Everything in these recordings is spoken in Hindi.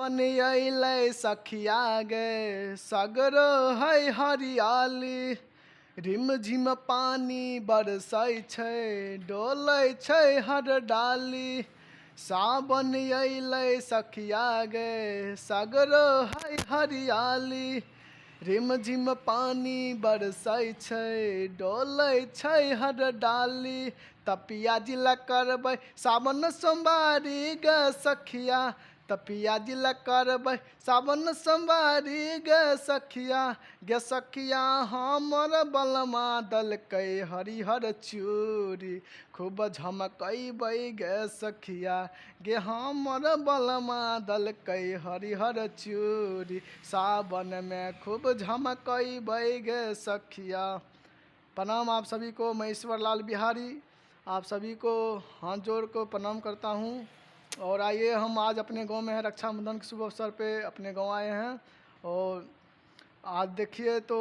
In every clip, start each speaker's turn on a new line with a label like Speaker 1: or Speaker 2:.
Speaker 1: सावन अइलै सखिया गे सगरो है हरियाली, रिम झिम पानी बरसै छै डोलै छै हर डाली। सावन अइलै सखिया गे सगरो है हरियाली, रिम झिम पानी बरसै छै डोलै छै हर डाली। तपिया जिला करबै सावन सोमवारी गे सखिया, तपिया जिला करबै सावन सोमवारी गे सखिया। गे सखिया हमर बलमा दलकै हरिहर चूड़ी, खूब झमकैबै गे सखिया। गे हमर बलमा दलकै हरिहर चूड़ी, सावन में खूब झमकैबै गे सखिया। प्रणाम आप सभी को, मैं ईश्वर लाल बिहारी आप सभी को हाथ जोड़ को प्रणाम करता हूँ। और आइए हम आज अपने गांव में हैं, रक्षाबंधन के शुभ अवसर पे अपने गांव आए हैं। और आज देखिए तो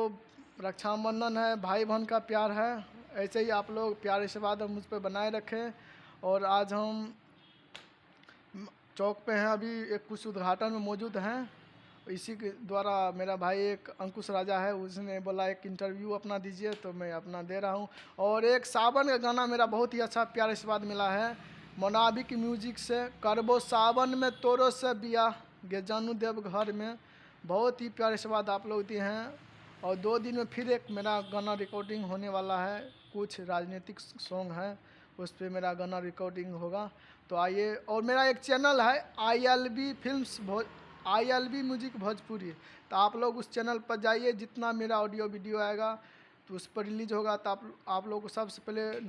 Speaker 1: रक्षाबंधन है, भाई बहन का प्यार है, ऐसे ही आप लोग प्यार आशीर्वाद मुझ पर बनाए रखें। और आज हम चौक पे हैं, अभी एक कुछ उद्घाटन में मौजूद हैं। इसी के द्वारा मेरा भाई एक अंकुश राजा है, उसने बोला एक इंटरव्यू अपना दीजिए, तो मैं अपना दे रहा हूँ। और एक सावन का गाना मेरा बहुत ही अच्छा प्यार आशीर्वाद मिला है मोनाबिक म्यूजिक से, करबो सावन में तोरो से बिया गे जानू देव घर में। बहुत ही प्यार आशीर्वाद आप लोग दिए हैं। और 2 दिन में फिर एक मेरा गाना रिकॉर्डिंग होने वाला है, कुछ राजनीतिक सॉन्ग है उस पर मेरा गाना रिकॉर्डिंग होगा। तो आइए, और मेरा एक चैनल है ILB films ILB music Bhojpuri, तो आप लोग उस चैनल पर जाइए, जितना मेरा ऑडियो वीडियो आएगा तो उस पर रिलीज होगा तो आप लोग को सबसे पहले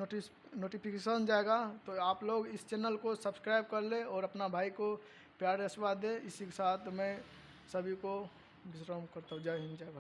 Speaker 1: नोटिफिकेशन जाएगा। तो आप लोग इस चैनल को सब्सक्राइब कर ले और अपना भाई को प्यार आशीर्वाद दे। इसी के साथ मैं सभी को विश्राम करता हूँ। जय हिंद, जय भारत।